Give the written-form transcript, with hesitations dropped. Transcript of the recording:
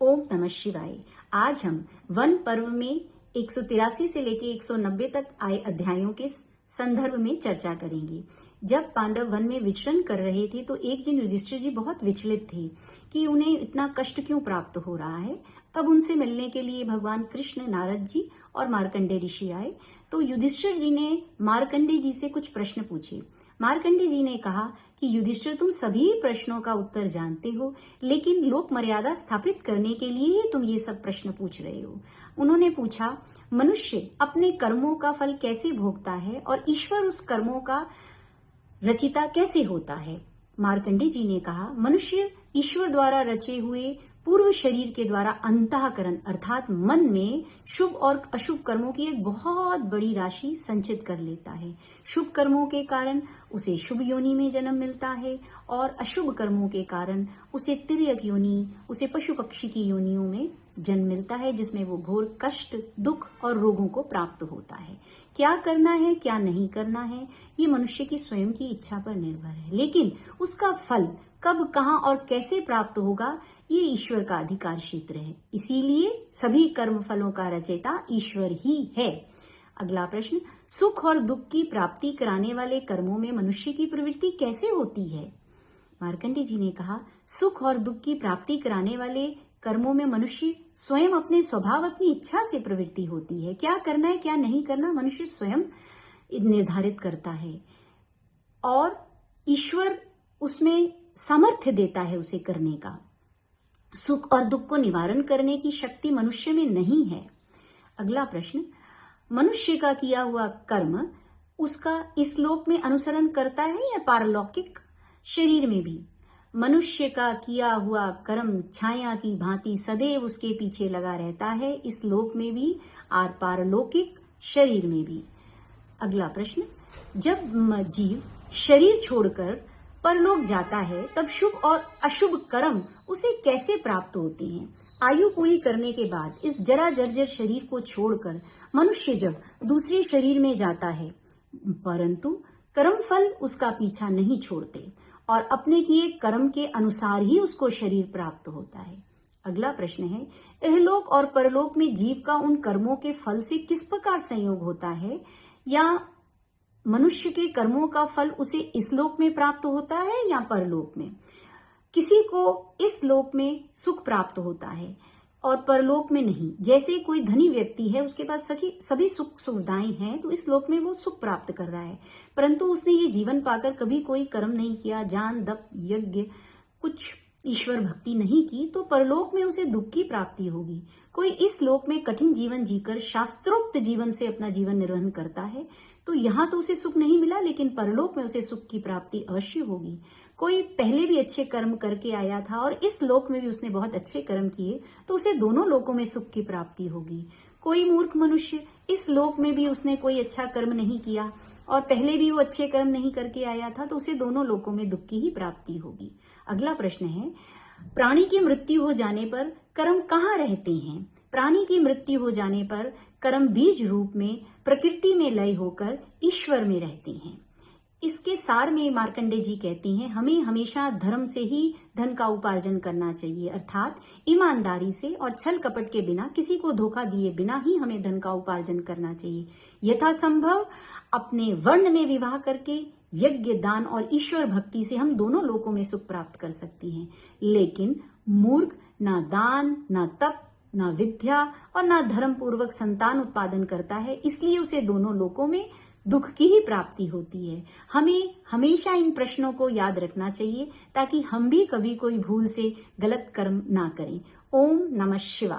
ओम नमः शिवाय। आज हम वन पर्व में 183 से लेके 190 तक आए अध्यायों के संदर्भ में चर्चा करेंगे। जब पांडव वन में विचरण कर रहे थे तो एक दिन युधिष्ठिर जी बहुत विचलित थे कि उन्हें इतना कष्ट क्यों प्राप्त हो रहा है। तब उनसे मिलने के लिए भगवान कृष्ण, नारद जी और मार्कंडेय ऋषि आए। तो युधिष्ठिर जी ने मार्कंडेय जी से कुछ प्रश्न पूछे। मार्कंडेय जी ने कहा कि युधिष्ठिर, तुम सभी प्रश्नों का उत्तर जानते हो, लेकिन लोक मर्यादा स्थापित करने के लिए ही तुम ये सब प्रश्न पूछ रहे हो। उन्होंने पूछा, मनुष्य अपने कर्मों का फल कैसे भोगता है और ईश्वर उस कर्मों का रचिता कैसे होता है। मार्कंडेय जी ने कहा, मनुष्य ईश्वर द्वारा रचे हुए पूर्व शरीर के द्वारा अंतःकरण अर्थात मन में शुभ और अशुभ कर्मों की एक बहुत बड़ी राशि संचित कर लेता है। शुभ कर्मों के कारण उसे शुभ योनि में जन्म मिलता है और अशुभ कर्मों के कारण उसे तिर्यक योनि, उसे पशु पक्षी की योनियों में जन्म मिलता है, जिसमें वो घोर कष्ट, दुख और रोगों को प्राप्त होता है। क्या करना है, क्या नहीं करना है, ये मनुष्य की स्वयं की इच्छा पर निर्भर है, लेकिन उसका फल कब, कहां और कैसे प्राप्त होगा, ये ईश्वर का अधिकार क्षेत्र है। इसीलिए सभी कर्म फलों का रचयिता ईश्वर ही है। अगला प्रश्न, सुख और दुख की प्राप्ति कराने वाले कर्मों में मनुष्य की प्रवृत्ति कैसे होती है। मार्कंडेय जी ने कहा, सुख और दुख की प्राप्ति कराने वाले कर्मों में मनुष्य स्वयं अपने स्वभाव, अपनी इच्छा से प्रवृत्ति होती है। क्या करना है, क्या नहीं करना, मनुष्य स्वयं निर्धारित करता है और ईश्वर उसमें सामर्थ्य देता है उसे करने का। सुख और दुख को निवारण करने की शक्ति मनुष्य में नहीं है। अगला प्रश्न, मनुष्य का किया हुआ कर्म उसका इस लोक में अनुसरण करता है या पारलौकिक शरीर में भी। मनुष्य का किया हुआ कर्म छाया की भांति सदैव उसके पीछे लगा रहता है, इस लोक में भी और पारलौकिक शरीर में भी। अगला प्रश्न, जब जीव शरीर छोड़कर परलोक जाता है तब शुभ और अशुभ कर्म उसे कैसे प्राप्त होते हैं। आयु पूरी करने के बाद इस जरा जर्जर शरीर को छोड़कर मनुष्य जब दूसरे शरीर में जाता है, परंतु कर्म फल उसका पीछा नहीं छोड़ते और अपने किए कर्म के अनुसार ही उसको शरीर प्राप्त होता है। अगला प्रश्न है, इहलोक और परलोक में जीव का उन कर्मों के फल से किस प्रकार संयोग होता है, या मनुष्य के कर्मों का फल उसे इस लोक में प्राप्त होता है या परलोक में। किसी को इस लोक में सुख प्राप्त होता है और परलोक में नहीं। जैसे कोई धनी व्यक्ति है, उसके पास सभी सुख सुविधाएं हैं, तो इस लोक में वो सुख प्राप्त कर रहा है, परंतु उसने ये जीवन पाकर कभी कोई कर्म नहीं किया, दान, दप, यज्ञ, कुछ ईश्वर भक्ति नहीं की, तो परलोक में उसे दुख की प्राप्ति होगी। कोई इस लोक में कठिन जीवन जीकर शास्त्रोक्त जीवन से अपना जीवन निर्वहन करता है, तो यहाँ तो उसे सुख नहीं मिला, लेकिन परलोक में उसे सुख की प्राप्ति अवश्य होगी। कोई पहले भी अच्छे कर्म करके आया था और इस लोक में भी उसने बहुत अच्छे कर्म किए, तो उसे दोनों लोकों में सुख की प्राप्ति होगी। कोई मूर्ख मनुष्य, इस लोक में भी उसने कोई अच्छा कर्म नहीं किया और पहले भी वो अच्छे कर्म नहीं करके आया था, तो उसे दोनों लोकों में दुख की ही प्राप्ति होगी। अगला प्रश्न है, प्राणी की मृत्यु हो जाने पर कर्म कहाँ रहते हैं। प्राणी की मृत्यु हो जाने पर कर्म बीज रूप में प्रकृति में लय होकर ईश्वर में रहते हैं। इसके सार में मार्कंडेय जी कहती हैं, हमें हमेशा धर्म से ही धन का उपार्जन करना चाहिए, अर्थात ईमानदारी से और छल कपट के बिना, किसी को धोखा दिए बिना ही हमें धन का उपार्जन करना चाहिए। यथासंभव अपने वर्ण में विवाह करके यज्ञ, दान और ईश्वर भक्ति से हम दोनों लोकों में सुख प्राप्त कर सकती हैं। लेकिन मूर्ख ना दान, ना तप, ना विद्या और ना धर्म पूर्वक संतान उत्पादन करता है, इसलिए उसे दोनों लोकों में दुख की ही प्राप्ति होती है। हमें हमेशा इन प्रश्नों को याद रखना चाहिए ताकि हम भी कभी कोई भूल से गलत कर्म ना करें। ओम नमः शिवाय।